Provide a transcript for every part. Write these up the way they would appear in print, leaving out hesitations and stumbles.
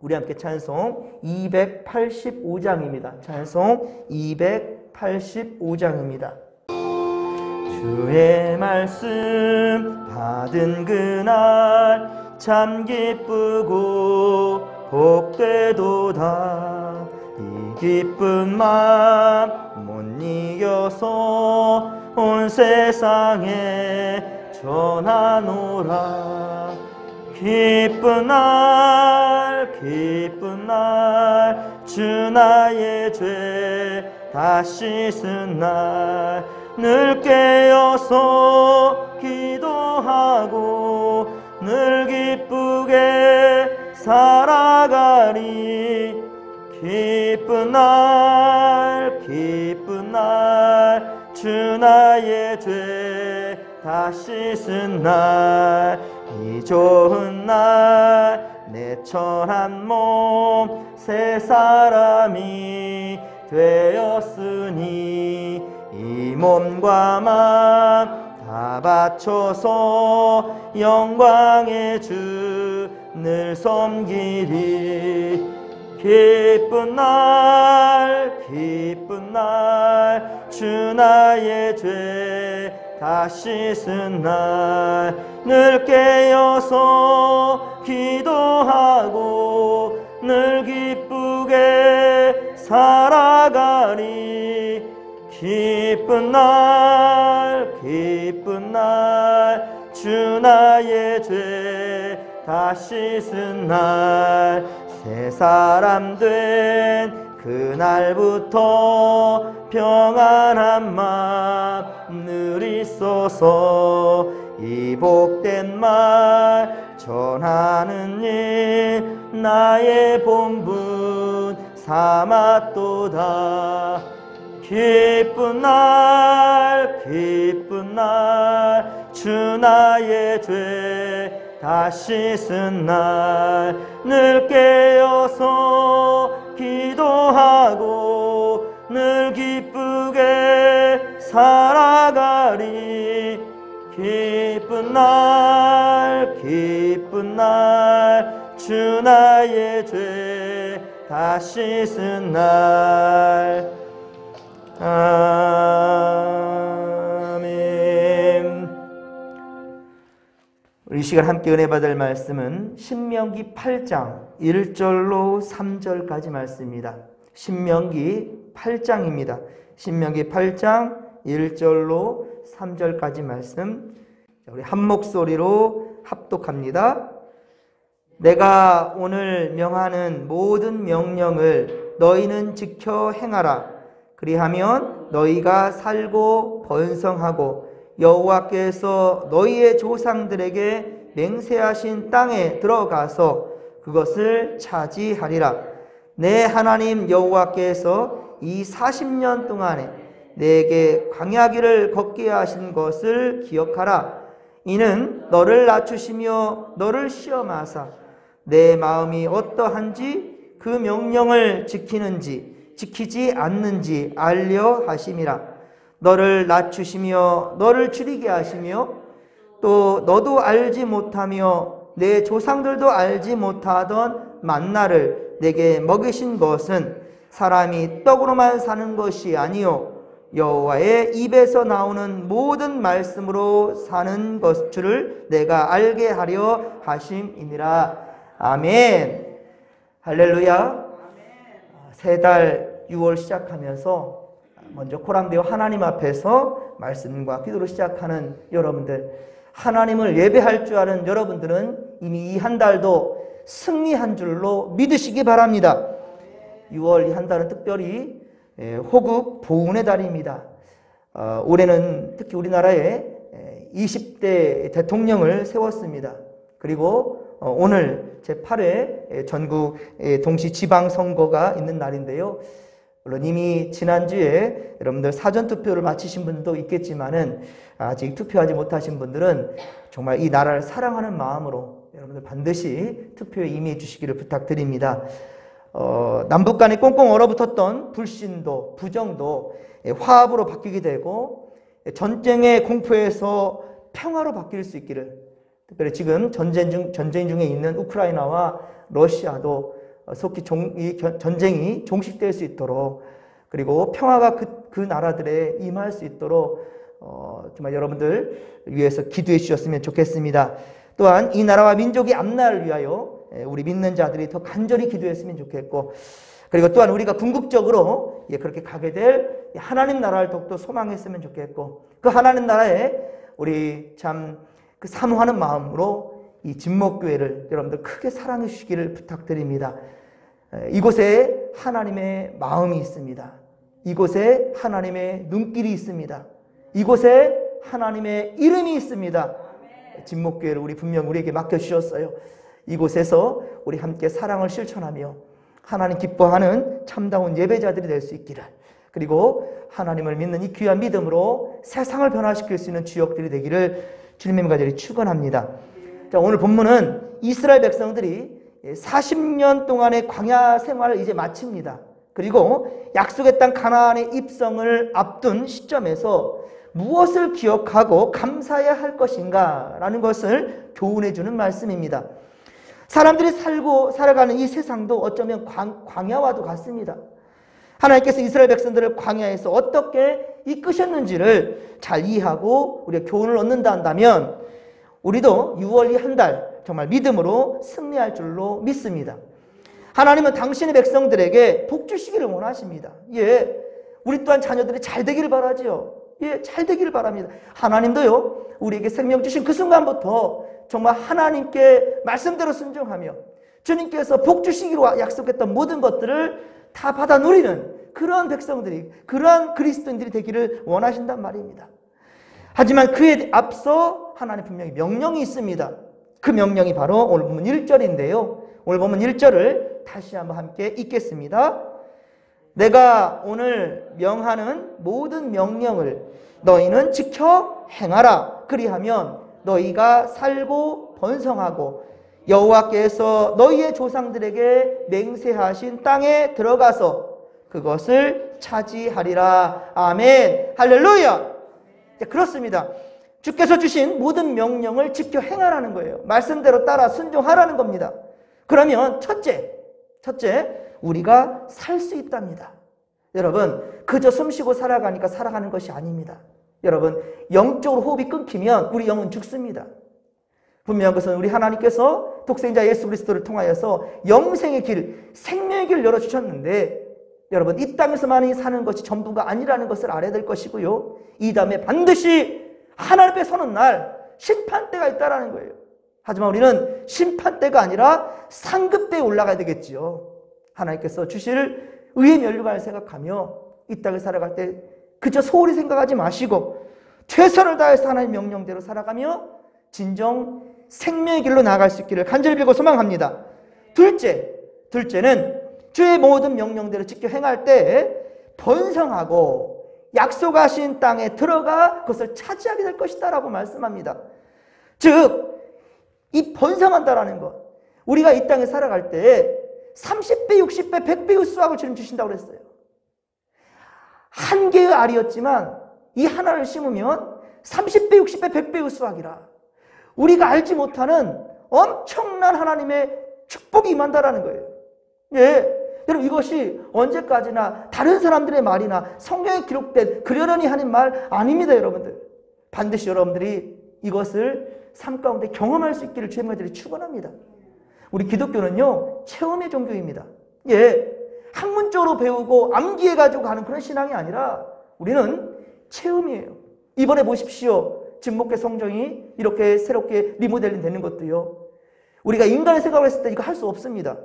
우리 함께 찬송 285장입니다. 찬송 285장입니다. 주의 말씀 받은 그날 참 기쁘고 복되도다. 이 기쁜 마음 못 이겨서 온 세상에 전하노라. 기쁜 날 주 나의 죄 다 씻은 날 늘 깨어서 기도하고 늘 기쁘게 살아가리. 기쁜 날 주 나의 죄 다 씻은 날 이 좋은 날 내 천한 몸 새 사람이 되었으니 이 몸과 맘 다 바쳐서 영광의 주 늘 섬기리. 기쁜 날 주 나의 죄 다 씻은 날 늘 깨어서 기도하고 늘 기쁘게 살아가리. 기쁜 날 주 나의 죄 다 씻은 날 새 사람 된 그날부터 평안한 마음 늘 있어서 이 복된 말 전하는 일 나의 본분 삼았도다. 기쁜 날 주 나의 죄 다 씻은 날 늘 깨어서 기도하고 늘 기쁘게 살아가리. 기쁜 날 주 나의 죄 다 씻은 날. 아멘. 우리 이 시간 함께 은혜 받을 말씀은 신명기 8장 1절로 3절까지 말씀입니다. 신명기 8장입니다. 신명기 8장 1절로 3절까지 말씀, 우리 한 목소리로 합독합니다. 내가 오늘 명하는 모든 명령을 너희는 지켜 행하라. 그리하면 너희가 살고 번성하고 여호와께서 너희의 조상들에게 맹세하신 땅에 들어가서 그것을 차지하리라. 내 하나님 여호와께서 이 40년 동안에 내게 광야길을 걷게 하신 것을 기억하라. 이는 너를 낮추시며 너를 시험하사 내 마음이 어떠한지 그 명령을 지키는지 지키지 않는지 알려 하심이라. 너를 낮추시며 너를 줄이게 하시며 또 너도 알지 못하며 내 조상들도 알지 못하던 만나를 내게 먹이신 것은 사람이 떡으로만 사는 것이 아니요 여호와의 입에서 나오는 모든 말씀으로 사는 것 줄을 내가 알게 하려 하심이니라. 아멘. 할렐루야. 새 달 6월 시작하면서 먼저 코람데오 하나님 앞에서 말씀과 기도로 시작하는 여러분들, 하나님을 예배할 줄 아는 여러분들은 이미 이 한 달도 승리한 줄로 믿으시기 바랍니다. 6월 이 한 달은 특별히 호국 보훈의 달입니다. 올해는 특히 우리나라에 20대 대통령을 세웠습니다. 그리고 오늘 제8회 전국 동시 지방선거가 있는 날인데요. 물론 이미 지난주에 여러분들 사전투표를 마치신 분도 있겠지만은 아직 투표하지 못하신 분들은 정말 이 나라를 사랑하는 마음으로 여러분들 반드시 투표에 임해 주시기를 부탁드립니다. 남북 간에 꽁꽁 얼어붙었던 불신도 부정도 화합으로 바뀌게 되고 전쟁의 공포에서 평화로 바뀔 수 있기를, 특별히 지금 전쟁 중에 있는 우크라이나와 러시아도 속히 이 전쟁이 종식될 수 있도록, 그리고 평화가 그 나라들에 임할 수 있도록 정말 여러분들 위해서 기도해 주셨으면 좋겠습니다. 또한 이 나라와 민족이 앞날을 위하여 우리 믿는 자들이 더 간절히 기도했으면 좋겠고, 그리고 또한 우리가 궁극적으로 그렇게 가게 될 하나님 나라를 더욱더 소망했으면 좋겠고, 그 하나님 나라에 우리 참 그 사모하는 마음으로 이 진목교회를 여러분들 크게 사랑해 주시기를 부탁드립니다. 이곳에 하나님의 마음이 있습니다. 이곳에 하나님의 눈길이 있습니다. 이곳에 하나님의 이름이 있습니다. 진목교회를 분명 우리에게 맡겨주셨어요. 이곳에서 우리 함께 사랑을 실천하며 하나님 기뻐하는 참다운 예배자들이 될 수 있기를, 그리고 하나님을 믿는 이 귀한 믿음으로 세상을 변화시킬 수 있는 주역들이 되기를 주님의 간절히 축원합니다. 자, 오늘 본문은 이스라엘 백성들이 40년 동안의 광야 생활을 이제 마칩니다. 그리고 약속의 땅 가나안의 입성을 앞둔 시점에서 무엇을 기억하고 감사해야 할 것인가 라는 것을 교훈해 주는 말씀입니다. 사람들이 살아가는 이 세상도 어쩌면 광야와도 같습니다. 하나님께서 이스라엘 백성들을 광야에서 어떻게 이끄셨는지를 잘 이해하고 우리가 교훈을 얻는다 한다면 우리도 6월 이 한 달 정말 믿음으로 승리할 줄로 믿습니다. 하나님은 당신의 백성들에게 복 주시기를 원하십니다. 우리 또한 자녀들이 잘 되기를 바라지요. 잘 되기를 바랍니다. 하나님도요, 우리에게 생명 주신 그 순간부터 정말 하나님께 말씀대로 순종하며 주님께서 복 주시기로 약속했던 모든 것들을 다 받아 누리는 그러한 백성들이, 그러한 그리스도인들이 되기를 원하신단 말입니다. 하지만 그에 앞서 하나님 분명히 명령이 있습니다. 그 명령이 바로 오늘 보면 1절인데요. 오늘 보면 1절을 다시 한번 함께 읽겠습니다. 내가 오늘 명하는 모든 명령을 너희는 지켜 행하라. 그리하면 너희가 살고 번성하고 여호와께서 너희의 조상들에게 맹세하신 땅에 들어가서 그것을 차지하리라. 아멘. 할렐루야. 그렇습니다. 주께서 주신 모든 명령을 지켜 행하라는 거예요. 말씀대로 따라 순종하라는 겁니다. 그러면 첫째, 우리가 살 수 있답니다. 여러분, 그저 숨쉬고 살아가니까 살아가는 것이 아닙니다. 여러분, 영적으로 호흡이 끊기면 우리 영은 죽습니다. 분명한 것은 우리 하나님께서 독생자 예수 그리스도를 통하여서 영생의 길, 생명의 길을 열어주셨는데, 여러분, 이 땅에서만이 사는 것이 전부가 아니라는 것을 알아야 될 것이고요, 이 다음에 반드시 하나님 앞에 서는 날 심판대가 있다는 거예요. 하지만 우리는 심판대가 아니라 상급대에 올라가야 되겠지요. 하나님께서 주실 의의 면류관을 생각하며 이 땅을 살아갈 때 그저 소홀히 생각하지 마시고 최선을 다해서 하나님의 명령대로 살아가며 진정 생명의 길로 나아갈 수 있기를 간절히 빌고 소망합니다. 둘째는 주의 모든 명령대로 지켜 행할 때 번성하고 약속하신 땅에 들어가 그것을 차지하게 될 것이다 라고 말씀합니다. 즉, 이 번성한다라는 것, 우리가 이 땅에 살아갈 때 30배, 60배, 100배의 수확을 주님 주신다고 그랬어요. 한 개의 알이었지만 이 하나를 심으면 30배, 60배, 100배의 수확이라. 우리가 알지 못하는 엄청난 하나님의 축복이 임한다라는 거예요. 여러분, 이것이 언제까지나 다른 사람들의 말이나 성경에 기록된 그러려니 하는 말 아닙니다, 여러분들. 반드시 여러분들이 이것을 삶 가운데 경험할 수 있기를 주의 말들이 축원합니다. 우리 기독교는요, 체험의 종교입니다. 학문적으로 배우고 암기해가지고 가는 그런 신앙이 아니라 우리는 체험이에요. 이번에 보십시오. 진목회 성정이 이렇게 새롭게 리모델링 되는 것도요, 우리가 인간의 생각을 했을 때 이거 할 수 없습니다.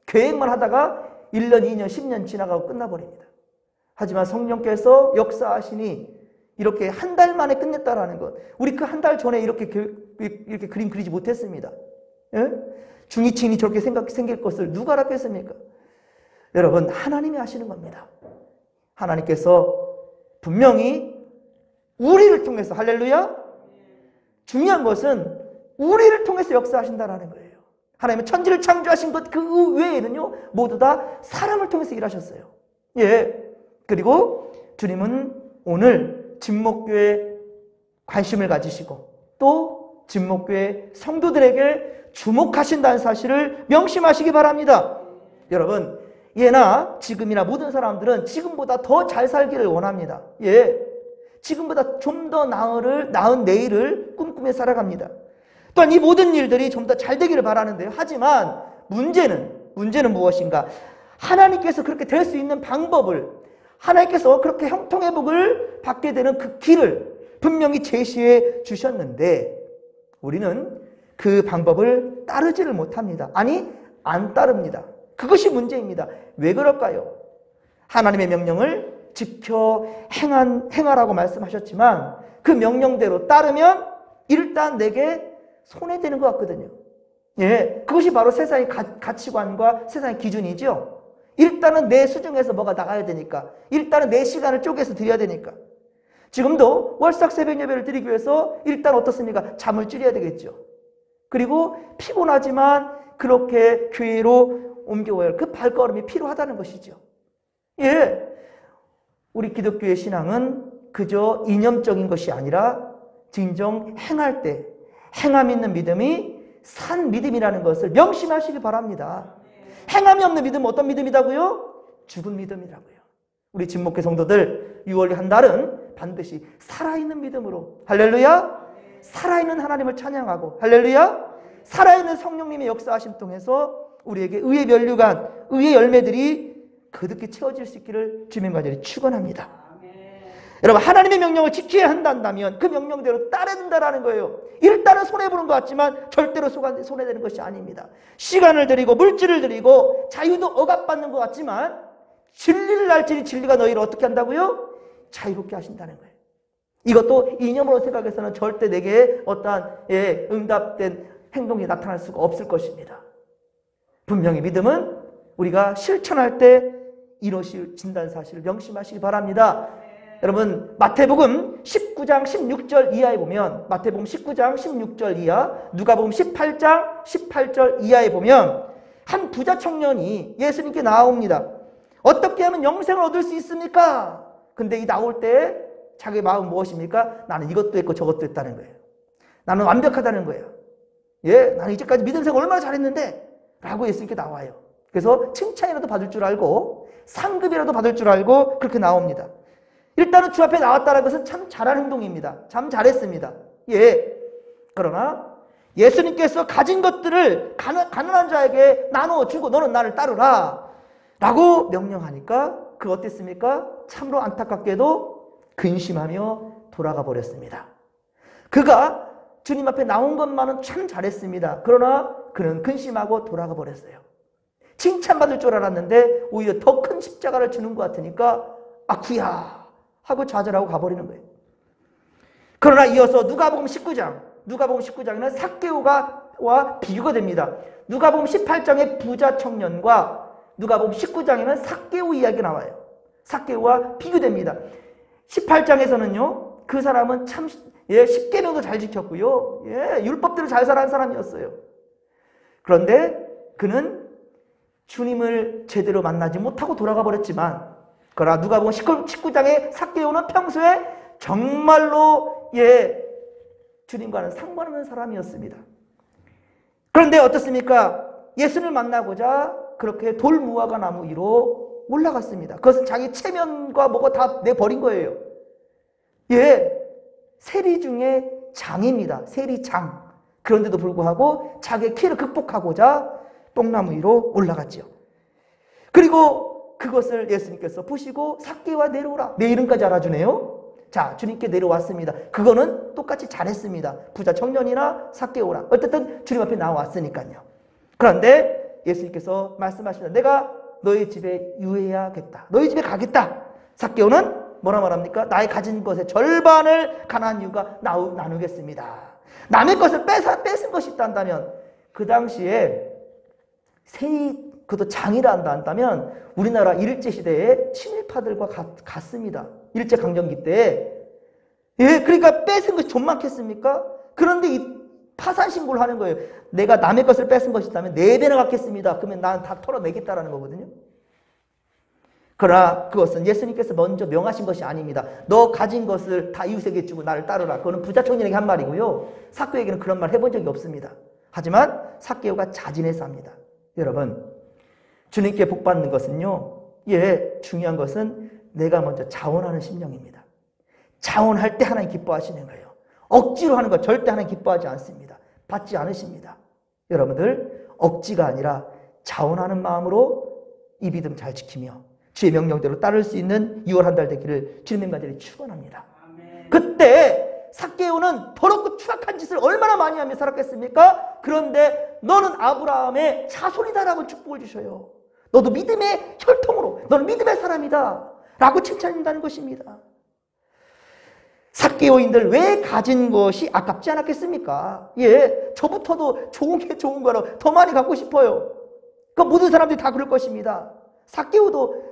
계획만 하다가 1년, 2년, 10년 지나가고 끝나버립니다. 하지만 성령께서 역사하시니 이렇게 한 달 만에 끝냈다라는 것, 우리 그 한 달 전에 이렇게 그림 그리지 못했습니다. 중위층이 저렇게 생길 것을 누가 알았겠습니까? 여러분, 하나님이 하시는 겁니다. 하나님께서 분명히 우리를 통해서, 할렐루야, 중요한 것은 우리를 통해서 역사하신다라는 거예요. 하나님은 천지를 창조하신 것 그 외에는요, 모두 다 사람을 통해서 일하셨어요. 그리고 주님은 오늘 진목교에 관심을 가지시고 또 진목교회 성도들에게 주목하신다는 사실을 명심하시기 바랍니다. 여러분, 예나 지금이나 모든 사람들은 지금보다 더 잘 살기를 원합니다. 예, 지금보다 좀 더 나은 내일을 꿈꾸며 살아갑니다. 또한 이 모든 일들이 좀 더 잘 되기를 바라는데요. 하지만 문제는 무엇인가? 하나님께서 그렇게 될 수 있는 방법을, 하나님께서 그렇게 형통회복을 받게 되는 그 길을 분명히 제시해 주셨는데 우리는 그 방법을 따르지를 못합니다. 아니, 안 따릅니다. 그것이 문제입니다. 왜 그럴까요? 하나님의 명령을 지켜 행하라고 말씀하셨지만 그 명령대로 따르면 일단 내게 손해되는 것 같거든요. 예, 그것이 바로 세상의 가치관과 세상의 기준이죠. 일단은 내 수중에서 뭐가 나가야 되니까, 일단은 내 시간을 쪼개서 드려야 되니까. 지금도 월삭 새벽 예배를 드리기 위해서 일단 어떻습니까? 잠을 줄여야 되겠죠. 그리고 피곤하지만 그렇게 교회로 옮겨와야 할 그 발걸음이 필요하다는 것이죠. 예, 우리 기독교의 신앙은 그저 이념적인 것이 아니라 진정 행할 때 행함 있는 믿음이 산 믿음이라는 것을 명심하시기 바랍니다. 행함이 없는 믿음은 어떤 믿음이라고요? 죽은 믿음이라고요. 우리 진목회 성도들 6월 한 달은 반드시 살아있는 믿음으로, 할렐루야, 살아있는 하나님을 찬양하고, 할렐루야, 살아있는 성령님의 역사하심 통해서 우리에게 의의 면류관, 의의 열매들이 거듭히 채워질 수 있기를 주님의 간절히 축원합니다. 여러분, 하나님의 명령을 지켜야 한다면 그 명령대로 따라야 된다는 거예요. 일단은 손해보는 것 같지만 절대로 손해되는 것이 아닙니다. 시간을 들이고 물질을 들이고 자유도 억압받는 것 같지만 진리를 알지니 진리가 너희를 어떻게 한다고요? 자유롭게 하신다는 거예요. 이것도 이념으로 생각해서는 절대 내게 어떠한 응답된 행동이 나타날 수가 없을 것입니다. 분명히 믿음은 우리가 실천할 때 이루어진다는 사실을 명심하시기 바랍니다. 여러분, 마태복음 19장 16절 이하에 보면, 마태복음 19장 16절 이하, 누가복음 18장 18절 이하에 보면 한 부자 청년이 예수님께 나옵니다. 어떻게 하면 영생을 얻을 수 있습니까? 근데 이 나올 때 자기 마음 무엇입니까? 나는 이것도 했고 저것도 했다는 거예요. 나는 완벽하다는 거예요. 예, 나는 이제까지 믿음 생활 얼마나 잘했는데 라고 예수님께 나와요. 그래서 칭찬이라도 받을 줄 알고 상급이라도 받을 줄 알고 그렇게 나옵니다. 일단은 주 앞에 나왔다는 것은 참 잘한 행동입니다. 참 잘했습니다. 예. 그러나 예수님께서 가진 것들을 가난한 자에게 나눠주고 너는 나를 따르라 라고 명령하니까 그 어땠습니까? 참으로 안타깝게도 근심하며 돌아가 버렸습니다. 그가 주님 앞에 나온 것만은 참 잘했습니다. 그러나 그는 근심하고 돌아가 버렸어요. 칭찬받을 줄 알았는데 오히려 더 큰 십자가를 주는 것 같으니까 아쿠야 하고 좌절하고 가버리는 거예요. 그러나 이어서 누가복음 19장에는 삭개오와 비교가 됩니다. 누가복음 18장의 부자 청년과 누가복음 19장에는 삭개오 이야기가 나와요. 삭개오와 비교됩니다. 18장에서는요, 그 사람은 참 십계명도 잘 지켰고요, 율법대로 잘 살아가는 사람이었어요. 그런데 그는 주님을 제대로 만나지 못하고 돌아가 버렸지만, 그러나 누가복음 19장의 삭개오는 평소에 정말로 주님과는 상관없는 사람이었습니다. 그런데 어떻습니까? 예수를 만나고자 그렇게 돌무화과 나무 위로 올라갔습니다. 그것은 자기 체면과 뭐가 다 내버린 거예요. 세리 중에 장입니다. 세리장. 그런데도 불구하고 자기의 키를 극복하고자 똥나무 위로 올라갔지요. 그리고 그것을 예수님께서 보시고 삭개오와 내려오라. 내 이름까지 알아주네요. 자, 주님께 내려왔습니다. 그거는 똑같이 잘했습니다. 부자 청년이나 삭개오라. 어쨌든 주님 앞에 나왔으니까요. 그런데 예수님께서 말씀하십니다. 내가 너희 집에 유해야겠다. 너희 집에 가겠다. 삭개오는 뭐라 말합니까? 나의 가진 것의 절반을 가난한 이유가 나누겠습니다. 남의 것을 뺏은 것이 있다면 그 당시에 그것도 장이라 한다면 우리나라 일제시대의 친일파들과 같습니다. 일제강점기 때. 그러니까 뺏은 것이 좀 많겠습니까? 그런데 이 파산신고를 하는 거예요. 내가 남의 것을 뺏은 것이 있다면 4배나 갖겠습니다. 그러면 난 다 털어내겠다라는 거거든요. 그러나 그것은 예수님께서 먼저 명하신 것이 아닙니다. 너 가진 것을 다 이웃에게 주고 나를 따르라. 그거는 부자 청년에게 한 말이고요. 삭개오에게는 그런 말 해본 적이 없습니다. 하지만 삭개오가 자진해서 합니다. 여러분, 주님께 복받는 것은요, 중요한 것은 내가 먼저 자원하는 심령입니다. 자원할 때 하나님 기뻐하시는 거예요. 억지로 하는 거 절대 하나님 기뻐하지 않습니다. 받지 않으십니다. 여러분들 억지가 아니라 자원하는 마음으로 이 믿음 잘 지키며 주의 명령대로 따를 수 있는 6월 한 달 되기를 주님의 간절히 축원합니다. 그때 삭개오는 더럽고 추악한 짓을 얼마나 많이 하며 살았겠습니까? 그런데 너는 아브라함의 자손이다라고 축복을 주셔요. 너도 믿음의 혈통으로, 너는 믿음의 사람이다 라고 칭찬한다는 것입니다. 삭개오인들 왜 가진 것이 아깝지 않았겠습니까? 저부터도 좋은 게 좋은 거라 더 많이 갖고 싶어요. 그 모든 사람들이 다 그럴 것입니다. 삭개오도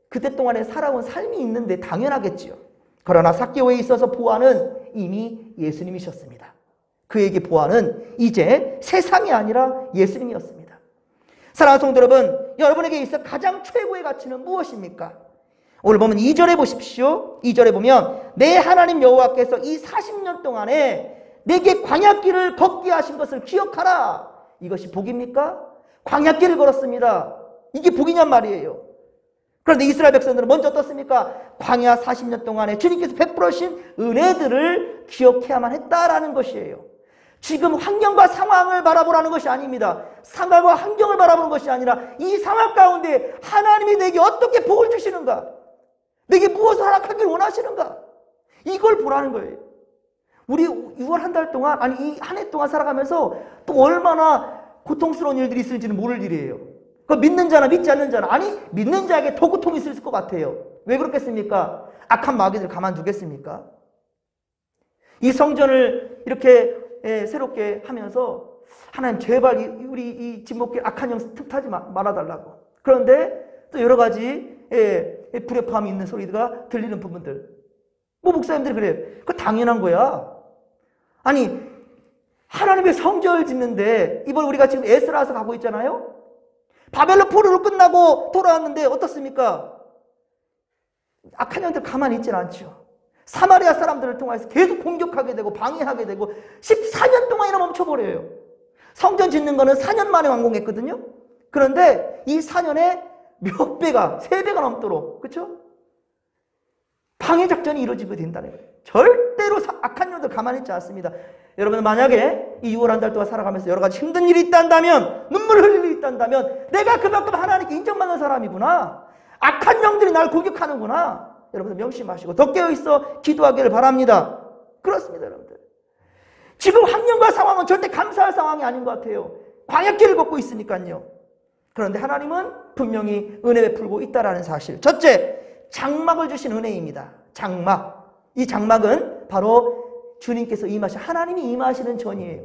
그때 동안에 살아온 삶이 있는데 당연하겠지요. 그러나 삭개오에 있어서 보아는 이미 예수님이셨습니다. 그에게 보아는 이제 세상이 아니라 예수님이었습니다. 사랑하는 성도 여러분, 여러분에게 있어 가장 최고의 가치는 무엇입니까? 오늘 보면 2절에 보십시오. 2절에 보면 내 하나님 여호와께서 이 40년 동안에 내게 광야길을 걷게 하신 것을 기억하라. 이것이 복입니까? 광야길을 걸었습니다. 이게 복이냔 말이에요. 그런데 이스라엘 백성들은 먼저 어떻습니까? 광야 40년 동안에 주님께서 베풀으신 은혜들을 기억해야만 했다라는 것이에요. 지금 환경과 상황을 바라보라는 것이 아닙니다. 상황과 환경을 바라보는 것이 아니라 이 상황 가운데 하나님이 내게 어떻게 복을 주시는가? 내게 무엇을 허락하길 원하시는가? 이걸 보라는 거예요. 우리 6월 한 달 동안, 아니 이 한 해 동안 살아가면서 또 얼마나 고통스러운 일들이 있을지는 모를 일이에요. 그 믿는 자나 믿지 않는 자나, 아니 믿는 자에게 더 고통이 있을 것 같아요. 왜 그렇겠습니까? 악한 마귀들 가만두겠습니까? 이 성전을 이렇게 새롭게 하면서 하나님 제발 우리 이 진목길 악한 영 틈타지 말아달라고. 그런데 또 여러 가지 불협화음이 있는 소리가 들리는 부분들. 뭐 목사님들이 그래요. 그거 당연한 거야. 아니 하나님의 성전을 짓는데 이번 우리가 지금 에스라서 가고 있잖아요. 바벨론 포로로 끝나고 돌아왔는데 어떻습니까? 악한 영들 가만히 있지는 않죠. 사마리아 사람들을 통해서 계속 공격하게 되고 방해하게 되고 14년 동안이나 멈춰버려요. 성전 짓는 거는 4년 만에 완공했거든요. 그런데 이 4년에 몇 배가, 3배가 넘도록, 그렇죠? 방해 작전이 이루어지게 된다는 거예요. 절대로 악한 영들 가만히 있지 않습니다. 여러분 만약에 이 6월 한 달 동안 살아가면서 여러 가지 힘든 일이 있단다면, 눈물 흘릴 일이 있단다면 내가 그만큼 하나님께 인정받는 사람이구나. 악한 영들이 날 공격하는구나. 여러분들 명심하시고 더 깨어있어 기도하기를 바랍니다. 그렇습니다, 여러분들. 지금 환경과 상황은 절대 감사할 상황이 아닌 것 같아요. 광야길을 걷고 있으니까요. 그런데 하나님은 분명히 은혜 베풀고 있다라는 사실. 첫째, 장막을 주신 은혜입니다. 장막. 이 장막은 바로 주님께서 임하신, 하나님이 임하시는 전이에요.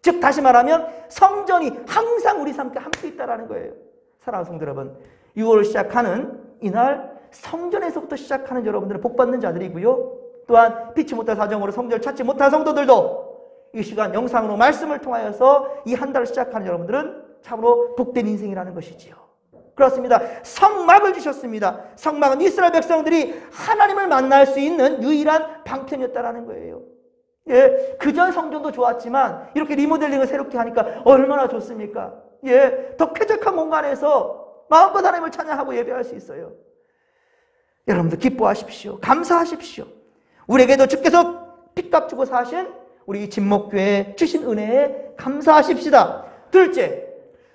즉 다시 말하면 성전이 항상 우리 삶과 함께 있다라는 거예요. 사랑하는 성도 여러분, 6월을 시작하는 이날 성전에서부터 시작하는 여러분들은 복받는 자들이고요. 또한 피치 못할 사정으로 성전을 찾지 못한 성도들도 이 시간 영상으로 말씀을 통하여서 이 한 달을 시작하는 여러분들은 참으로 복된 인생이라는 것이지요. 그렇습니다. 성막을 주셨습니다. 성막은 이스라엘 백성들이 하나님을 만날 수 있는 유일한 방편이었다라는 거예요. 그전 성전도 좋았지만 이렇게 리모델링을 새롭게 하니까 얼마나 좋습니까? 더 쾌적한 공간에서 마음껏 하나님을 찬양하고 예배할 수 있어요. 여러분들 기뻐하십시오. 감사하십시오. 우리에게도 주께서 핏값 주고 사신 우리 진목교회 주신 은혜에 감사하십시다. 둘째,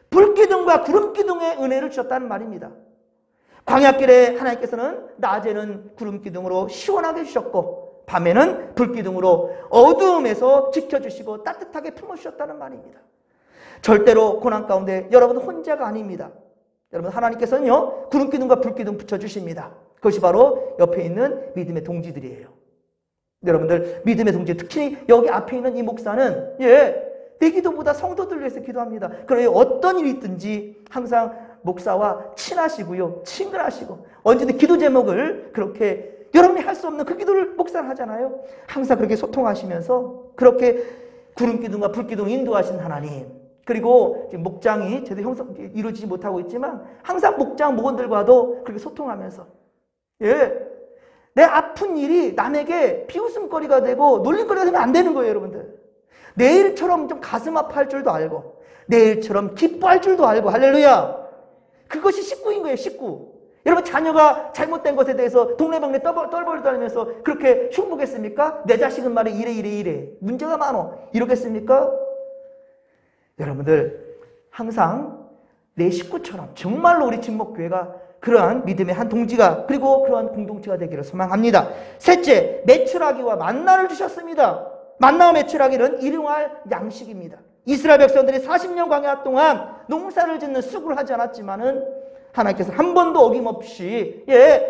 불기둥과 구름기둥의 은혜를 주셨다는 말입니다. 광야길에 하나님께서는 낮에는 구름기둥으로 시원하게 해주셨고 밤에는 불기둥으로 어두움에서 지켜주시고 따뜻하게 품어주셨다는 말입니다. 절대로 고난 가운데 여러분은 혼자가 아닙니다. 여러분 하나님께서는요 구름기둥과 불기둥 붙여주십니다. 그것이 바로 옆에 있는 믿음의 동지들이에요. 여러분들 믿음의 동지, 특히 여기 앞에 있는 이 목사는 내 기도보다 성도들 위해서 기도합니다. 그러니 어떤 일이 있든지 항상 목사와 친하시고요, 친근하시고 언제든 기도 제목을 그렇게 여러분이 할 수 없는 그 기도를 목사는 하잖아요. 항상 그렇게 소통하시면서 그렇게 구름기둥과 불기둥 인도하신 하나님, 그리고 지금 목장이 제대로 이루어지지 못하고 있지만 항상 목장 목원들과도 그렇게 소통하면서 내 아픈 일이 남에게 비웃음거리가 되고 놀림거리가 되면 안 되는 거예요, 여러분들. 내일처럼 좀 가슴 아파할 줄도 알고 내일처럼 기뻐할 줄도 알고, 할렐루야. 그것이 식구인 거예요, 식구. 여러분, 자녀가 잘못된 것에 대해서 동네방네 떨벌다니면서 그렇게 흉보겠습니까? 내 자식은 말이 이래 문제가 많어 이러겠습니까? 여러분들, 항상 내 식구처럼 정말로 우리 진목교회가 그러한 믿음의 한 동지가 그리고 그러한 공동체가 되기를 소망합니다. 셋째, 메추라기와 만나를 주셨습니다. 만나와 메추라기는 일용할 양식입니다. 이스라엘 백성들이 40년 광야 동안 농사를 짓는 수고를 하지 않았지만은 하나님께서 한 번도 어김없이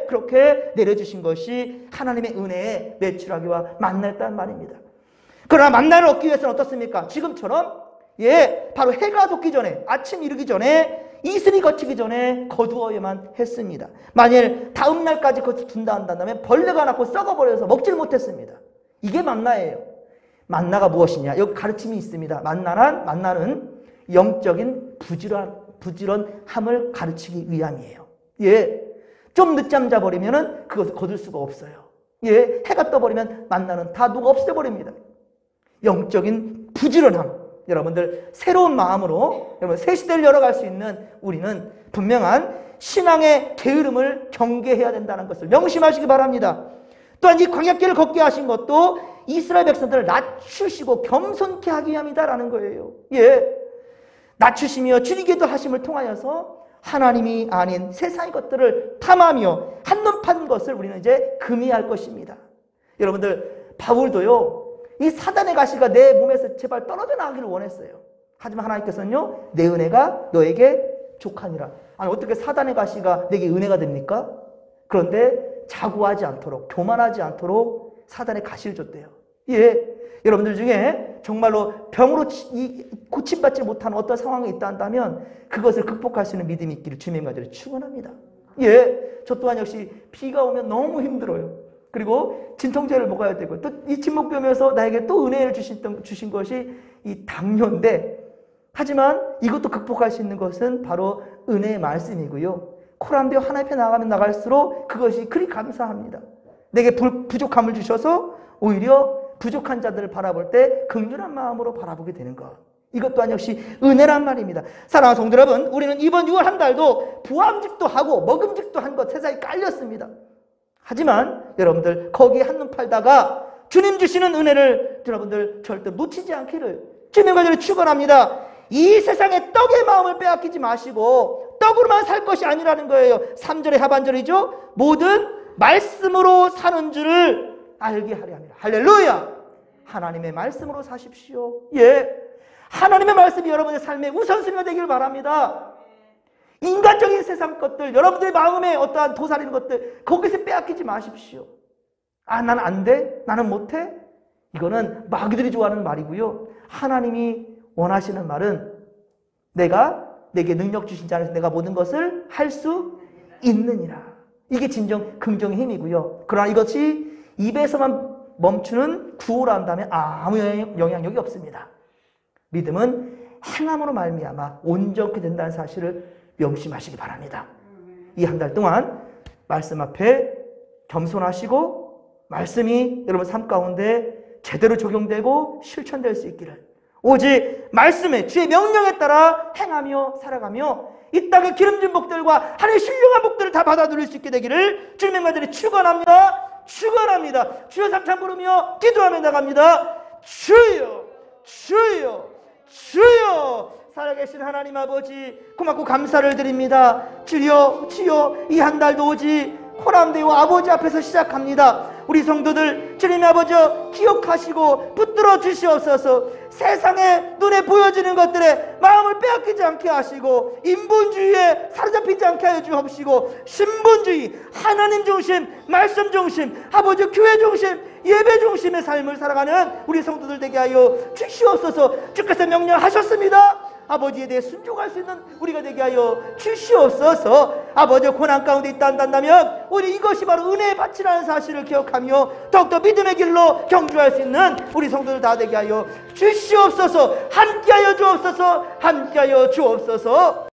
그렇게 내려주신 것이 하나님의 은혜의 메추라기와 만나였다는 말입니다. 그러나 만나를 얻기 위해서는 어떻습니까? 지금처럼 바로 해가 돋기 전에, 아침 이르기 전에, 이슬이 거치기 전에 거두어야만 했습니다. 만일 다음 날까지 그것을 둔다 한다면 벌레가 낳고 썩어버려서 먹질 못했습니다. 이게 만나예요. 만나가 무엇이냐? 여기 가르침이 있습니다. 만나는 영적인 부지런함을 가르치기 위함이에요. 좀 늦잠 자버리면 그것을 거둘 수가 없어요. 해가 떠버리면 만나는 다 누가 없애버립니다. 영적인 부지런함. 여러분들, 새로운 마음으로 여러분 새 시대를 열어갈 수 있는 우리는 분명한 신앙의 게으름을 경계해야 된다는 것을 명심하시기 바랍니다. 또한 이 광야길을 걷게 하신 것도 이스라엘 백성들을 낮추시고 겸손케 하기 위함이다라는 거예요. 낮추시며 줄이기도 하심을 통하여서 하나님이 아닌 세상의 것들을 탐하며 한눈 판 것을 우리는 이제 금이할 것입니다. 여러분들, 바울도요, 이 사단의 가시가 내 몸에서 제발 떨어져 나가기를 원했어요. 하지만 하나님께서는요, 내 은혜가 너에게 족하니라. 아니, 어떻게 사단의 가시가 내게 은혜가 됩니까? 그런데 자고하지 않도록, 교만하지 않도록 사단의 가시를 줬대요. 여러분들 중에 정말로 병으로 고침받지 못하는 어떤 상황이 있다 한다면 그것을 극복할 수 있는 믿음이 있기를 주님의 가지를 축원합니다. 저 또한 역시 비가 오면 너무 힘들어요. 그리고 진통제를 먹어야 되고, 또 이 진목교면서 나에게 또 은혜를 주신 것이 이 당뇨인데, 하지만 이것도 극복할 수 있는 것은 바로 은혜의 말씀이고요. 코람되어 하나님 앞에 나가면 나갈수록 그것이 그리 감사합니다. 내게 부족함을 주셔서 오히려 부족한 자들을 바라볼 때 긍휼한 마음으로 바라보게 되는 것. 이것 또한 역시 은혜란 말입니다. 사랑하는 성도 여러분, 우리는 이번 6월 한 달도 부함직도 하고 먹음직도 한 것 세상에 깔렸습니다. 하지만 여러분들, 거기에 한눈 팔다가 주님 주시는 은혜를 여러분들 절대 놓치지 않기를 주님의 관절을 축원합니다. 이 세상의 떡의 마음을 빼앗기지 마시고 떡으로만 살 것이 아니라는 거예요. 3절의 하반절이죠. 모든 말씀으로 사는 줄을 알게 하려 합니다. 할렐루야! 하나님의 말씀으로 사십시오. 하나님의 말씀이 여러분의 삶의 우선순위가 되길 바랍니다. 인간적인 세상 것들, 여러분들의 마음에 어떠한 도사리는 것들, 거기서 빼앗기지 마십시오. 나는 안 돼? 나는 못해? 이거는 마귀들이 좋아하는 말이고요. 하나님이 원하시는 말은 내게 능력 주신 자 안에서 내가 모든 것을 할 수 있느니라. 이게 진정 긍정의 힘이고요. 그러나 이것이 입에서만 멈추는 구호라 한다면 아무 영향력이 없습니다. 믿음은 행함으로 말미암아 온전케 된다는 사실을 명심하시기 바랍니다. 이 한 달 동안 말씀 앞에 겸손하시고 말씀이 여러분 삶 가운데 제대로 적용되고 실천될 수 있기를, 오직 말씀에 주의 명령에 따라 행하며 살아가며 이 땅의 기름진 복들과 하늘의 신령한 복들을 다 받아 누릴 수 있게 되기를 주님의 말들이 축원합니다. 주여 삼창 부르며 기도하며 나갑니다. 주여 살아계신 하나님 아버지, 고맙고 감사를 드립니다. 주여 이 한 달도 오직 호람되어 아버지 앞에서 시작합니다. 우리 성도들 주님의 아버지 기억하시고 붙들어 주시옵소서. 세상에 눈에 보여지는 것들에 마음을 빼앗기지 않게 하시고 인본주의에 사로잡히지 않게 하여 주옵시고, 신본주의, 하나님 중심, 말씀 중심, 아버지 교회 중심, 예배 중심의 삶을 살아가는 우리 성도들 되게 하여 주시옵소서. 주께서 명령하셨습니다. 아버지에 대해 순종할 수 있는 우리가 되게 하여 주시옵소서. 아버지 고난 가운데 있다 한다면 우리 이것이 바로 은혜의 밭이라는 사실을 기억하며 더욱더 믿음의 길로 경주할 수 있는 우리 성도들 다 되게 하여 주시옵소서. 함께하여 주옵소서.